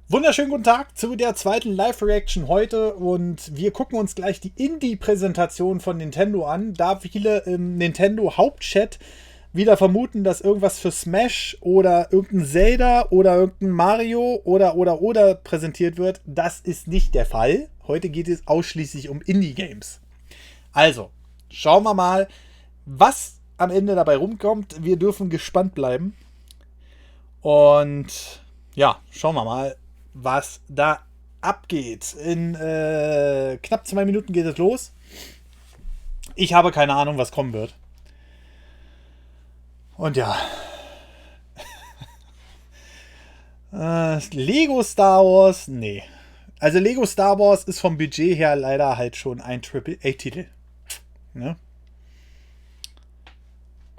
Wunderschönen guten Tag zu der zweiten Live-Reaction heute und wir gucken uns gleich die Indie-Präsentation von Nintendo an, da viele im Nintendo-Hauptchat wieder vermuten, dass irgendwas für Smash oder irgendein Zelda oder irgendein Mario oder präsentiert wird. Das ist nicht der Fall. Heute geht es ausschließlich um Indie-Games. Also, schauen wir mal, was am Ende dabei rumkommt. Wir dürfen gespannt bleiben. Und ja, schauen wir mal, was da abgeht. In knapp 2 Minuten geht es los. Ich habe keine Ahnung, was kommen wird. Und ja. Lego Star Wars, nee. Also Lego Star Wars ist vom Budget her leider halt schon ein AAA-Titel. Ne?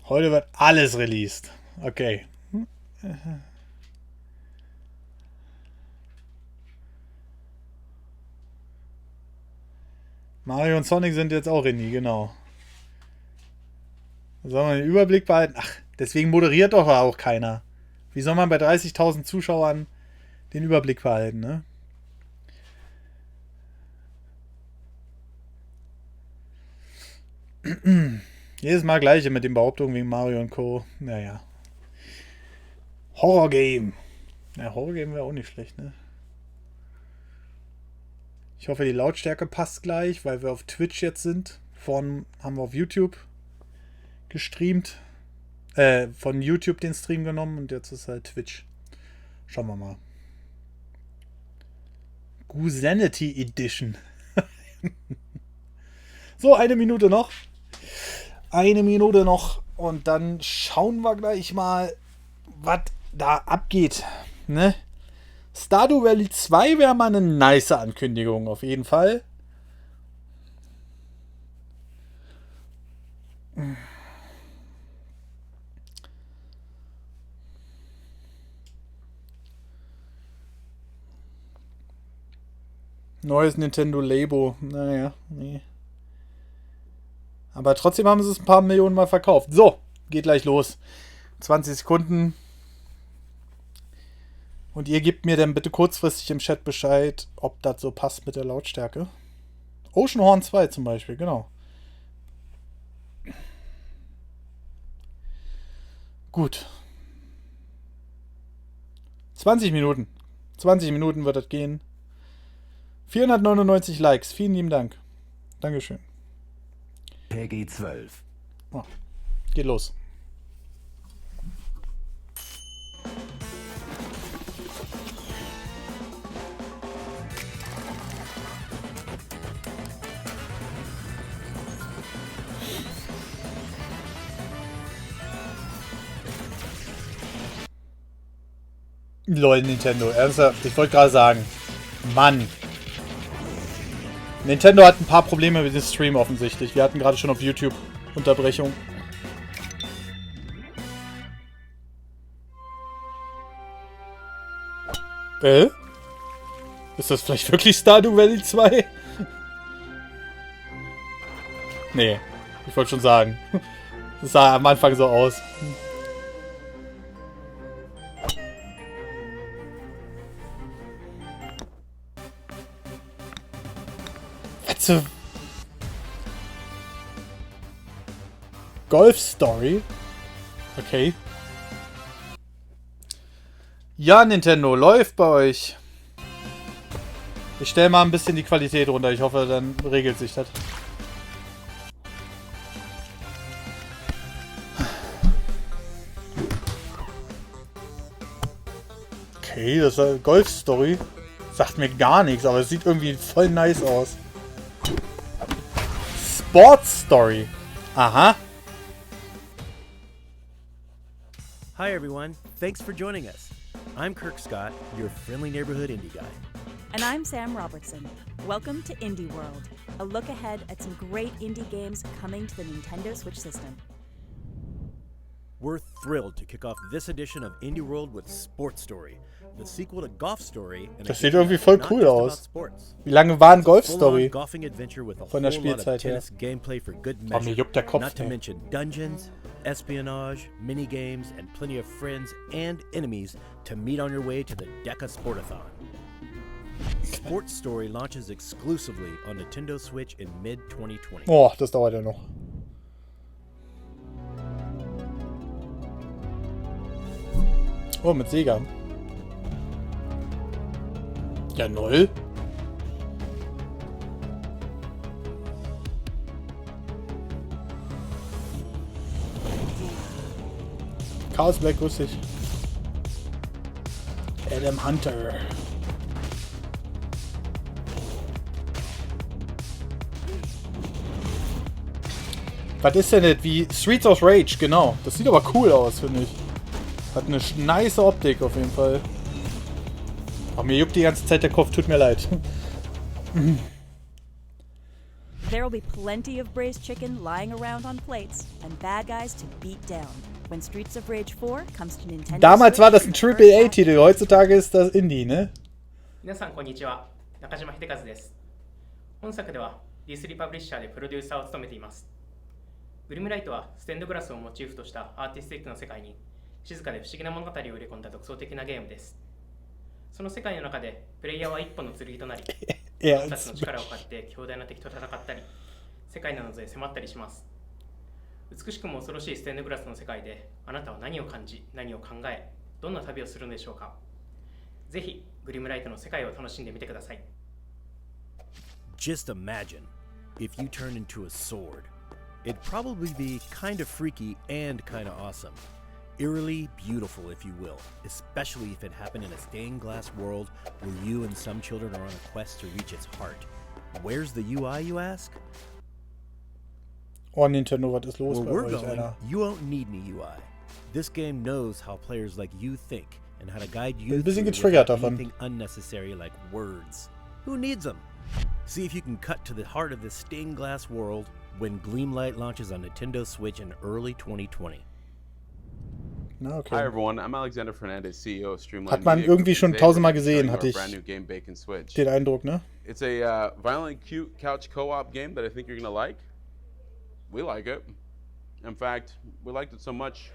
Heute wird alles released. Okay. Mario und Sonic sind jetzt auch Indie, genau. Sollen wir den Überblick behalten? Ach, deswegen moderiert doch auch keiner. Wie soll man bei 30.000 Zuschauern den Überblick behalten, ne? Jedes Mal gleiche mit den Behauptungen wegen Mario und Co. Naja. Horror-Game. Ja, Horror-Game wäre auch nicht schlecht, ne? Ich hoffe, die Lautstärke passt gleich, weil wir auf Twitch jetzt sind. Vorhin haben wir auf YouTube gestreamt. Von YouTube den Stream genommen und jetzt ist halt Twitch. Schauen wir mal. Gusanity Edition. So, 1 Minute noch. 1 Minute noch. Und dann schauen wir gleich mal, was da abgeht. Ne? Stardew Valley 2 wäre mal eine nice Ankündigung, auf jeden Fall. Neues Nintendo Labo. Naja, nee. Aber trotzdem haben sie es ein paar Millionen Mal verkauft. So, geht gleich los. 20 Sekunden. Und ihr gebt mir dann bitte kurzfristig im Chat Bescheid, ob das so passt mit der Lautstärke. Oceanhorn 2 zum Beispiel, genau. Gut. 20 Minuten. 20 Minuten wird das gehen. 499 Likes. Vielen lieben Dank. Dankeschön. Peggy 12. Oh, geht los. Lol, Nintendo. Ernsthaft? Ich wollte gerade sagen. Mann. Nintendo hat ein paar Probleme mit dem Stream offensichtlich. Wir hatten gerade schon auf YouTube Unterbrechung. Ist das vielleicht wirklich Stardew Valley 2? Nee, ich wollte schon sagen. Das sah am Anfang so aus. Golf Story? Okay. Ja, Nintendo, läuft bei euch. Ich stelle mal ein bisschen die Qualität runter. Ich hoffe, dann regelt sich das. Okay, das ist Golf Story. Sagt mir gar nichts, aber es sieht irgendwie voll nice aus. Sports Story. Aha. Hi everyone, thanks for joining us. I'm Kirk Scott, your friendly neighborhood indie guy. And I'm Sam Robertson. Welcome to Indie World, a look ahead at some great indie games coming to the Nintendo Switch system. We're thrilled to kick off this edition of Indie World with Sports Story, the sequel to Golf Story. Das sieht irgendwie voll cool aus. Wie lange war ein Golf Story? Von der Spielzeit her. Oh, mir juckt der Kopf. Not to mention dungeons, espionage, minigames, and plenty of friends and enemies to meet on your way to the Deca Sportathon. Sports Story launches exclusively on Nintendo Switch in mid-2020. Oh, das dauert ja noch. Oh, mit Sega. Ja, 0. Chaos Black, grüß dich. Adam Hunter. Was ist denn das? Wie Streets of Rage, genau. Das sieht aber cool aus, finde ich. Hat eine nice Optik auf jeden Fall. Aber mir juckt die ganze Zeit der Kopf, tut mir leid. There'll be plenty of braised chicken lying around on plates and bad guys to beat down when Streets of Rage 4 comes to Nintendo. Damals war das ein Switch in the first AAA-Titel, heutzutage ist das Indie, ne? 皆さんこんにちは、中島秀和です。本作では D3 パブリッシャーでプロデューサーを務めています。グリムライトはステンドグラスをモチーフとしたアーティスティックな世界に静かで不思議な物語を入れ込んだ独創的なゲームです。その世界の中でプレイヤーは一本の剣となり、自分たちの力を買って強大な敵と戦ったり、世界なので迫ったりします。美しくも恐ろしいステンドグラスの世界であなたは何を感じ、何を考え、どんな旅をするのでしょうか。ぜひグリムライトの世界を楽しんでみてください。Just imagine if you turned into a sword. It'd probably be kind of freaky and kind of awesome. Eerily beautiful, if you will, especially if it happened in a stained glass world where you and some children are on a quest to reach its heart. Where's the UI, you ask? Oh, Nintendo, was ist los Where bei we're euch, going, Alter? you won't need any UI. This game knows how players like you think and how to guide you Bin ein bisschen through getriggert without davon. anything unnecessary like words. Who needs them? See if you can cut to the heart of this stained glass world when Gleamlight launches on Nintendo Switch in early 2020. Na, okay. Hi everyone, I'm Alexander Fernandez, CEO of Streamline. Hat man Media irgendwie Group. schon Today tausendmal we're showing gesehen, you hatte our ich brand new game, Bacon Switch. den Eindruck, ne? It's a violently cute couch co-op game that I think you're gonna like. We like it. In fact, we liked it so much,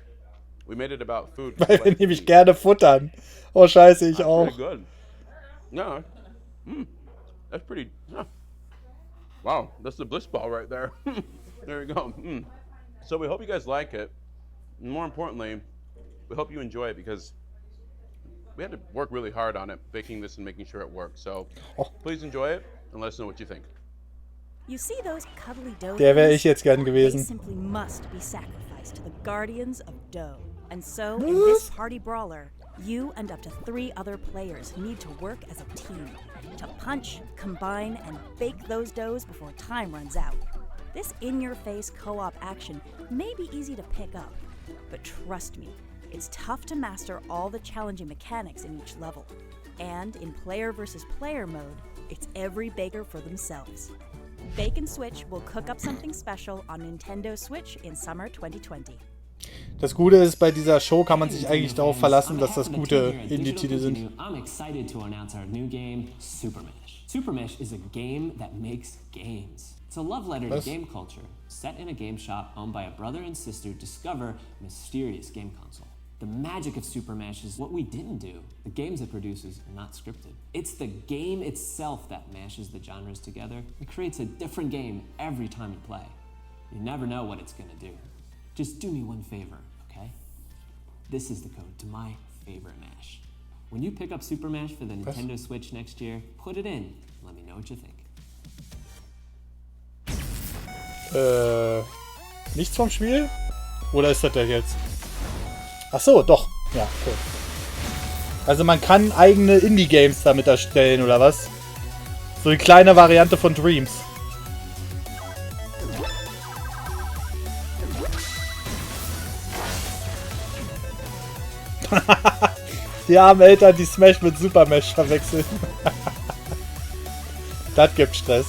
we made it about food. Weil wir nämlich gerne futtern. Oh, scheiße, ich auch. Pretty good. No, that's pretty. Wow, that's the bliss ball right there. There you go. So we hope you guys like it. And more importantly, we hope you enjoy it because we had to work really hard on it, baking this and making sure it works. So please enjoy it and let us know what you think. You see those cuddly dough? Der wäre ich jetzt gern They gewesen. simply must be sacrificed to the guardians of dough. And so, in this party brawler, you and up to 3 other players need to work as a team to punch, combine, and bake those doughs before time runs out. This in-your-face co-op action may be easy to pick up, but trust me, it's tough to master all the challenging mechanics in each level. And in player versus player mode, it's every baker for themselves. Bake & Switch will cook up something special on Nintendo Switch in summer 2020. Das Gute ist, bei dieser Show kann man sich eigentlich darauf verlassen, dass das gute Indie-Titel sind. I'm excited to announce our new game, Super Mesh. Super Mesh is a game that makes games. It's a love letter to game culture, set in a game shop owned by a brother and sister who discover a mysterious game console. The magic of Super Mesh is what we didn't do. The games it produces are not scripted. It's the game itself that mashes the genres together and creates a different game every time you play. You never know what it's gonna do. Just do me one favor, okay? This is the code to my favorite mash. When you pick up Super Mesh for the Nintendo Switch next year, put it in. Let me know what you think. Nichts vom Spiel? Oder ist das der jetzt? Ach so, doch. Ja, cool. Also man kann eigene Indie-Games damit erstellen, oder was? So eine kleine Variante von Dreams. Die armen Eltern, die Smash mit Super Mesh verwechseln. Das gibt Stress.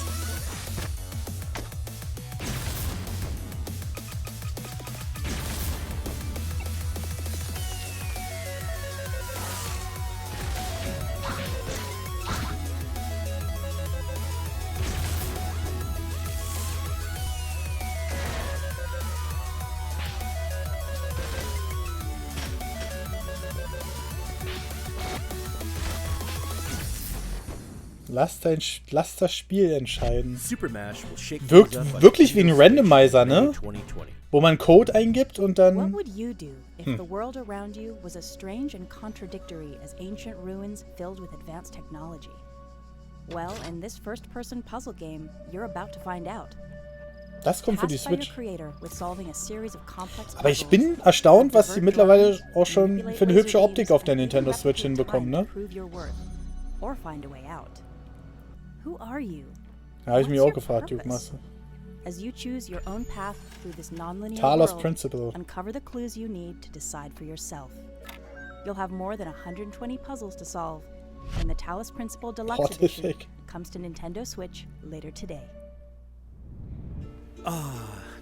Lass das Spiel entscheiden. Super Mash will shake Wirkt things up on wirklich wie ein Nintendo Randomizer, Switch in ne? 2020. Wo man Code eingibt und What dann... would you do if the world around you was as strange and contradictory as ancient ruins filled with advanced technology? Well, in this first-person puzzle game, you're about to find out. Das kommt für die Tasked by your Switch. creator with solving a series of complex Aber ich puzzles, bin erstaunt, was sie divert mittlerweile drones, auch schon manipulate für eine hübsche laser Optik beams, auf der and Nintendo even Switch replicate hinbekommen, time ne? to prove your worth, or find a way out. Who are you? Da habe ich mich What's auch your gefragt, purpose? Juckmasse. As you choose your own path through this nonlinear Talos world, Principle. uncover the clues you need to decide for yourself. You'll have more than 120 puzzles to solve, and the Talos Principle Deluxe What the Edition heck? comes to Nintendo Switch later today.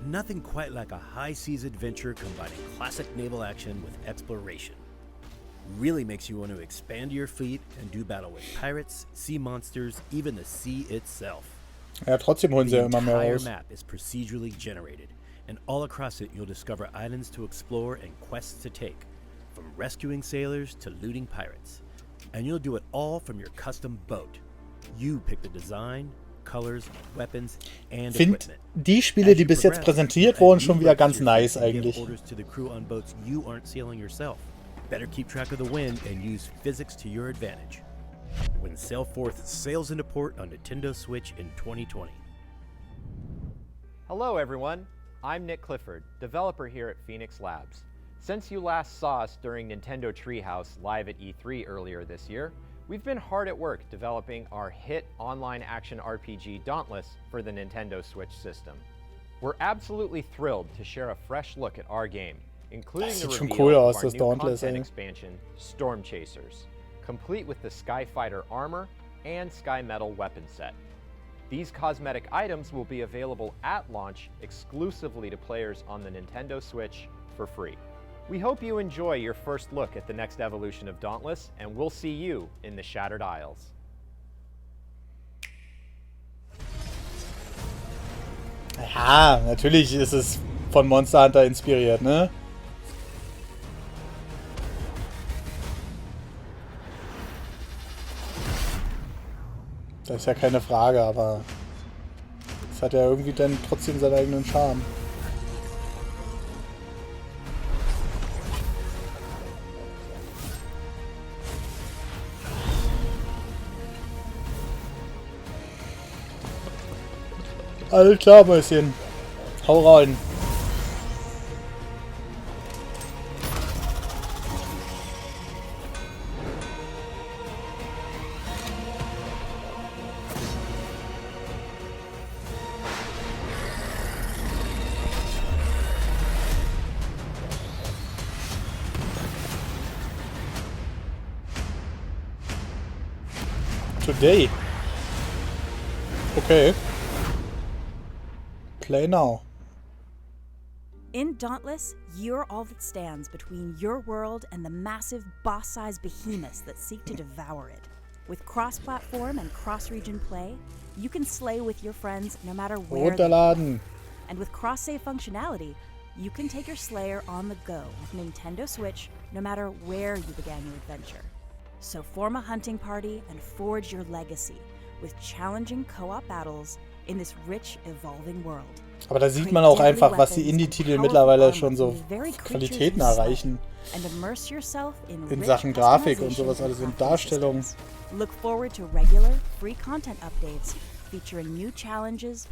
Nothing quite like a high-seas adventure combining classic naval action with exploration. Really makes you want to expand your fleet and do battle with pirates, sea monsters, even the sea itself. Ja, trotzdem holen sie The ja immer mehr entire raus. map is procedurally generated, and all across it you'll discover islands to explore and quests to take, from rescuing sailors to looting pirates. And you'll do it all from your custom boat. You pick the design, colors, weapons, and Find equipment. die Spiele, die bis jetzt präsentiert wurden, schon wieder ganz nice eigentlich. Orders to the crew on boats you aren't sailing yourself. Better keep track of the wind and use physics to your advantage. When Sailforth sails into port on Nintendo Switch in 2020. Hello everyone, I'm Nick Clifford, developer here at Phoenix Labs. Since you last saw us during Nintendo Treehouse live at E3 earlier this year, we've been hard at work developing our hit online action RPG Dauntless for the Nintendo Switch system. We're absolutely thrilled to share a fresh look at our game, including Das the sieht schon reveal cool of aus, our das new Dauntless, content ey. expansion, Storm Chasers, complete with the Skyfighter armor and Sky Metal weapon set. These cosmetic items will be available at launch exclusively to players on the Nintendo Switch for free. We hope you enjoy your first look at the next evolution of Dauntless, and we'll see you in the Shattered Isles. Ja, natürlich ist es von Monster Hunter inspiriert, ne? Das ist ja keine Frage, aber es hat ja irgendwie dann trotzdem seinen eigenen Charme. Alles klar, Mäuschen. Hau rein. Today. Okay. Play now. In Dauntless, you're all that stands between your world and the massive boss-sized behemoths that seek to devour it. With cross-platform and cross-region play, you can slay with your friends no matter where they are. Runterladen. And with cross-save functionality, you can take your Slayer on the go with Nintendo Switch no matter where you began your adventure. So form a hunting party and forge your legacy with challenging co-op battles in this rich, evolving world. Aber da sieht man auch einfach, was die Indie-Titel mittlerweile schon so Qualitäten erreichen. In Sachen Grafik und sowas alles in Darstellung. Look forward to regular, free content updates featuring new challenges,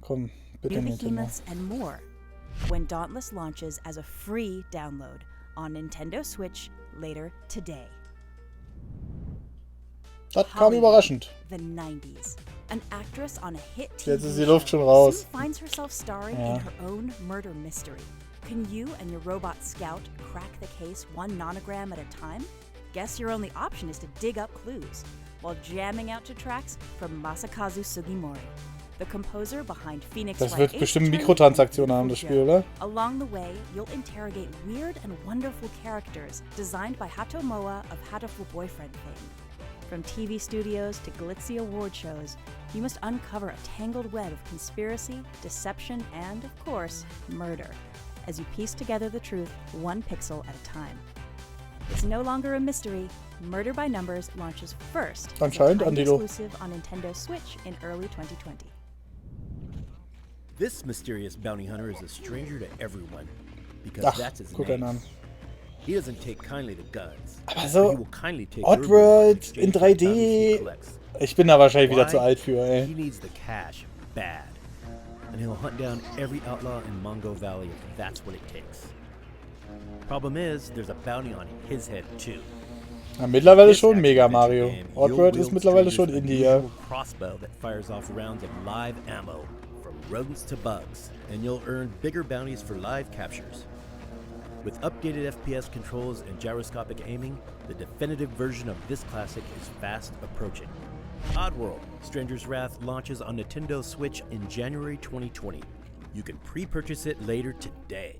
Komm, bitte new Nintendo. behemoths, and more when Dauntless launches as a free download on Nintendo Switch later today. Das kam überraschend. The 90s. An actress on a hit TV Jetzt ist die Luft schon raus. soon finds herself starring in her own murder mystery. Can you and your robot Scout crack the case one nonogram at a time? Guess your only option is to dig up clues while jamming out to tracks from Masakazu Sugimori, the composer behind Phoenix Das Wright wird Ace bestimmt Attorney Mikrotransaktionen haben, and das Spiel, oder? Along the way, you'll interrogate weird and wonderful characters designed by Hatomoa of Hatoful Boyfriend fame. From TV studios to glitzy award shows, you must uncover a tangled web of conspiracy, deception, and, of course, murder, as you piece together the truth one pixel at a time. It's no longer a mystery. Murder by Numbers launches first as a Anscheinend, timed Andilo. exclusive on Nintendo Switch in early 2020. This mysterious bounty hunter is a stranger to everyone because Ach, that's his guck einen name. an. He doesn't take kindly to guns. Aber but he so will kindly take your blood in Oddworld exchange in for bounties he 3D. collects. Ich bin da wahrscheinlich wieder Why? zu alt für, He ey. needs the cash bad. And he'll hunt down every outlaw in Mongo Valley if that's what it takes. Problem is, there's a bounty on his head too. Ja, mittlerweile This schon Mega action-adventure Mario. game, Oddworld you'll ist wield mittlerweile strangers schon with an Indie, ja. unusual crossbow that fires off rounds of live ammo from rodents to bugs, and you'll earn bigger bounties for live captures. With updated FPS controls and gyroscopic aiming, the definitive version of this classic is fast approaching. Oddworld: Stranger's Wrath launches on Nintendo Switch in January 2020. You can pre-purchase it later today.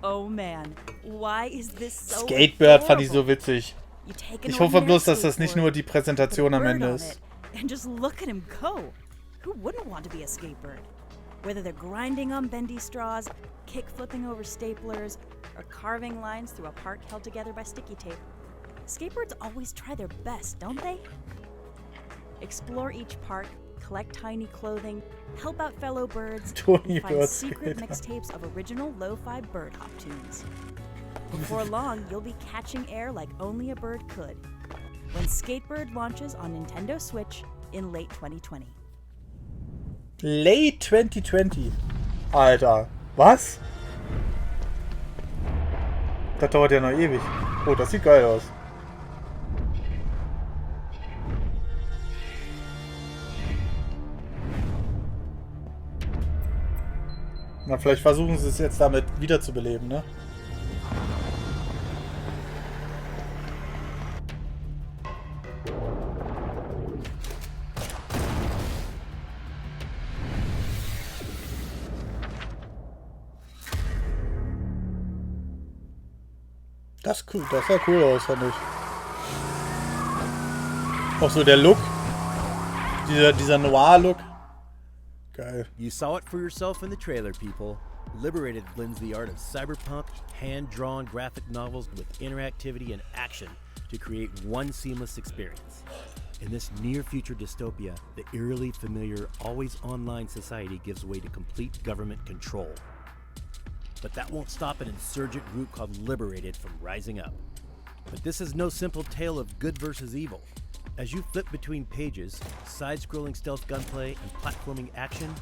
Oh man, why is this so Skatebird fand ich so adorable? witzig. You take an Ich hoffe ordinary bloß, dass das nicht skateboard, nur die Präsentation put a am bird Ende on ist. it, and just look at him go. Who wouldn't want to be a skatebird? Whether they're grinding on bendy straws, kick flipping over staplers, or carving lines through a park held together by sticky tape, skatebirds always try their best, don't they? Explore each park, collect tiny clothing, help out fellow birds, Tony and find Bird's secret Skater. mixtapes of original lo-fi bird hop tunes. Before long, you'll be catching air like only a bird could when Skatebird launches on Nintendo Switch in late 2020. Late 2020. Alter, was? Das dauert ja noch ewig. Oh, das sieht geil aus. Na, vielleicht versuchen sie es jetzt damit wiederzubeleben, ne? Das ist cool, das sah cool aus, fand ich. Auch so der Look. Dieser Noir-Look. Geil. You saw it for yourself in the trailer, people. Liberated blends the art of cyberpunk, hand-drawn graphic novels with interactivity and action to create one seamless experience. In this near-future dystopia, the eerily familiar, always-online society gives way to complete government control. But that won't stop an insurgent group called Liberated from rising up. But this is no simple tale of good versus evil. As you flip between pages, side-scrolling stealth gunplay and platforming action,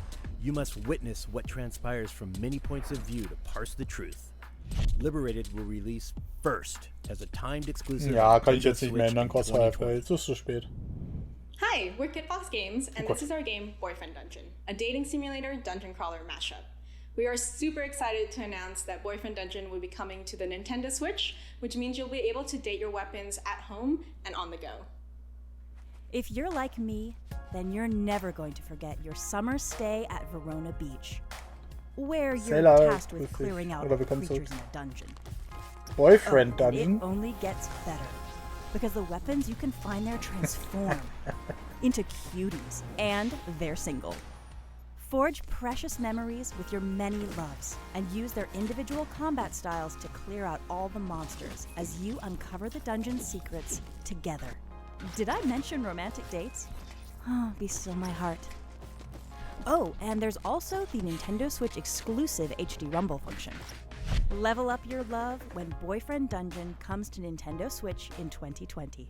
you must witness what transpires from many points of view to parse the truth. Liberated will release first as a timed exclusive. Ja, kann ich Nintendo jetzt nicht mehr Switch ändern, in Crossfire, 2020. jetzt ist es zu spät. Hi, we're Kid Fox Games, and Oh this is our game, Boyfriend Dungeon, a dating simulator dungeon crawler mashup. We are super excited to announce that Boyfriend Dungeon will be coming to the Nintendo Switch, which means you'll be able to date your weapons at home and on the go. If you're like me, then you're never going to forget your summer stay at Verona Beach, where you're Sailor, tasked with grüß dich. clearing out Oder all the willkommen creatures zurück. in the dungeon. Boyfriend And Dungeon. it only gets better, because the weapons you can find there transform into cuties, and they're single. Forge precious memories with your many loves, and use their individual combat styles to clear out all the monsters as you uncover the dungeon's secrets together. Did I mention romantic dates? Oh, be still my heart. Oh, and there's also the Nintendo Switch exclusive HD Rumble function. Level up your love when Boyfriend Dungeon comes to Nintendo Switch in 2020.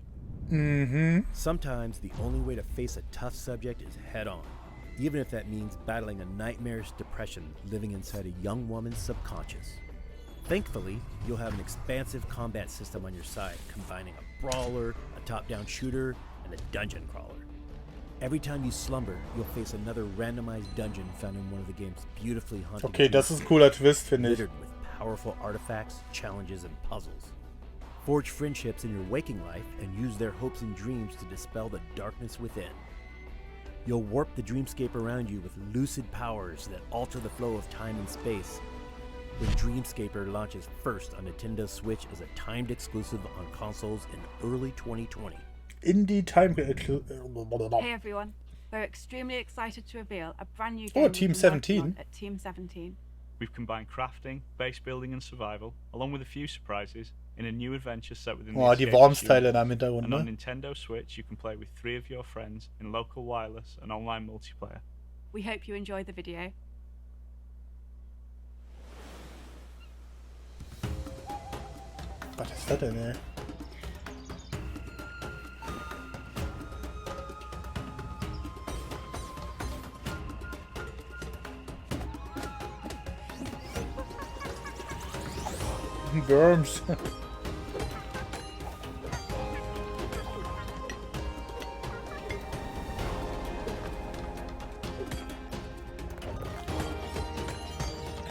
Sometimes the only way to face a tough subject is head on, even if that means battling a nightmarish depression living inside a young woman's subconscious. Thankfully, you'll have an expansive combat system on your side, combining a brawler, a top-down shooter, and a dungeon crawler. Every time you slumber, you'll face another randomized dungeon found in one of the game's beautifully haunted Okay, das ist ein dreamscapes, cooler Twist, finde ich. littered with powerful artifacts, challenges, and puzzles. Forge friendships in your waking life and use their hopes and dreams to dispel the darkness within. You'll warp the dreamscape around you with lucid powers that alter the flow of time and space. When Dreamscaper launches first on Nintendo Switch as a timed exclusive on consoles in early 2020. Indie Time. Hey everyone, we're extremely excited to reveal a brand new game Oh, Team we've been working 17. on at Team 17. We've combined crafting, base building and survival, along with a few surprises, in a new adventure set within the Oh, die Escape Worms-Teile da im Hintergrund, And on ne? Nintendo Switch, you can play with 3 of your friends in local wireless and online multiplayer. We hope you enjoyed the video. Was ist das denn, ey? Worms.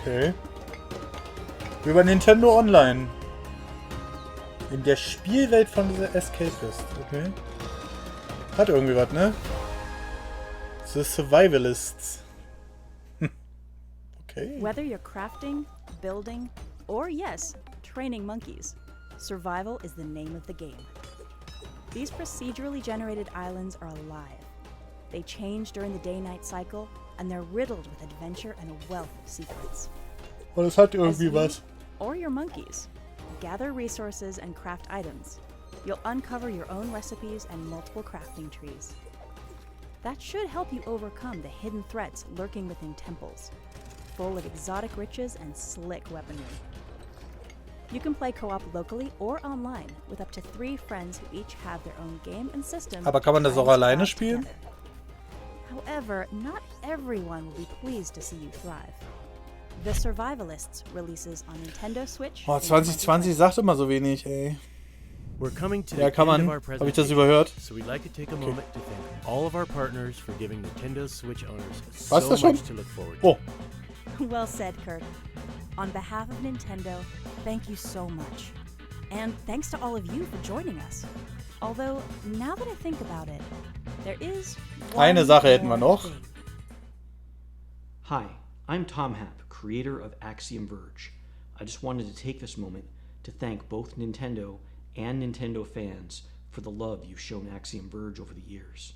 Okay. Über Nintendo Online. In der Spielwelt von dieser Escapist. Okay. Hat irgendwie was, ne? The Survivalists. Okay. Whether you're crafting, building, or yes, training monkeys, survival is the name of the game. These procedurally generated islands are alive. They change during the day-night cycle, and they're riddled with adventure and a wealth of secrets. Und es hat As irgendwie you, was. or your monkeys, gather resources and craft items, you'll uncover your own recipes and multiple crafting trees. That should help you overcome the hidden threats lurking within temples, full of exotic riches and slick weaponry. You can play co-op locally or online with up to 3 friends who each have their own game and system. Aber kann man das auch alleine spielen? However, not everyone will be pleased to see you thrive. The Survivalists releases on Nintendo Switch. Oh, 2020 sagt immer so wenig, ey. We're coming to Ja, the kann end of man. our Habe ich das presentation, überhört? so we'd like to take a moment to thank all of our partners for giving Nintendo Switch owners Was so das schon? much to look forward to. Oh. Well said, Kirk. On behalf of Nintendo, thank you so much. And thanks to all of you for joining us. Although, now that I think about it, there is Eine one Sache hätten wir more noch. thing. Hi, I'm Tom Happ, creator of Axiom Verge. I just wanted to take this moment to thank both Nintendo and Nintendo fans for the love you've shown Axiom Verge over the years.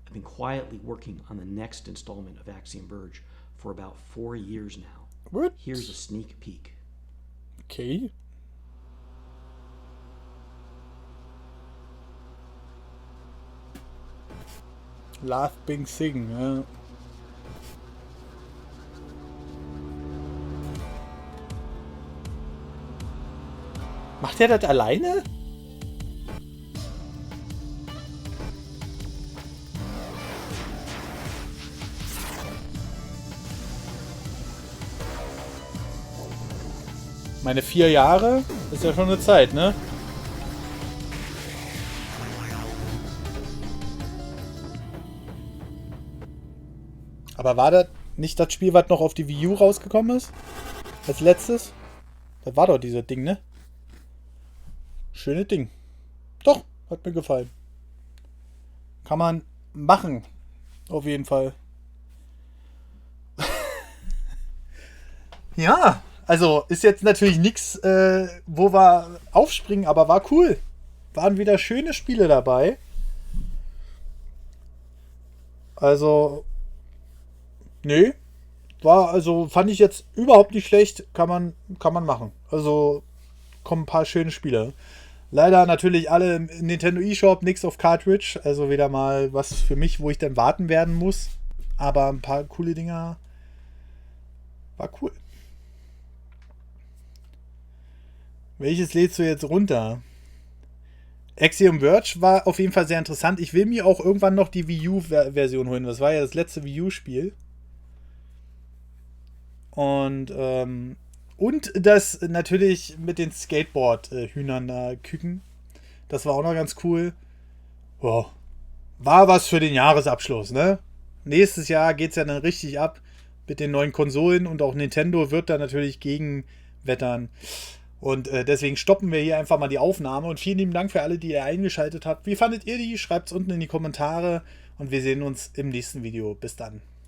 I've been quietly working on the next installment of Axiom Verge for about 4 years now. What? Here's a sneak peek. Okay. Laugh, Bing, Sing, ja. Macht er das alleine? Meine 4 Jahre ist ja schon eine Zeit, ne? Aber war das nicht das Spiel, was noch auf die Wii U rausgekommen ist? Als letztes? Das war doch dieses Ding, ne? Schönes Ding. Doch, hat mir gefallen. Kann man machen. Auf jeden Fall. Ja, also ist jetzt natürlich nichts, wo wir aufspringen, aber war cool. Waren wieder schöne Spiele dabei. Also, nee, fand ich jetzt überhaupt nicht schlecht. Kann man machen. Also, kommen ein paar schöne Spiele. Leider natürlich alle im Nintendo eShop, nichts auf Cartridge. Also wieder mal was für mich, wo ich dann warten werden muss. Aber ein paar coole Dinger. War cool. Welches lädst du jetzt runter? Axiom Verge war auf jeden Fall sehr interessant. Ich will mir auch irgendwann noch die Wii U-Version holen. Das war ja das letzte Wii U-Spiel. Und das natürlich mit den Skateboard-Hühnern da Küken. Das war auch noch ganz cool. Boah. War was für den Jahresabschluss, ne? Nächstes Jahr geht's ja dann richtig ab mit den neuen Konsolen und auch Nintendo wird da natürlich gegenwettern. Und deswegen stoppen wir hier einfach mal die Aufnahme. Und vielen lieben Dank für alle, die ihr eingeschaltet habt. Wie fandet ihr die? Schreibt es unten in die Kommentare. Und wir sehen uns im nächsten Video. Bis dann.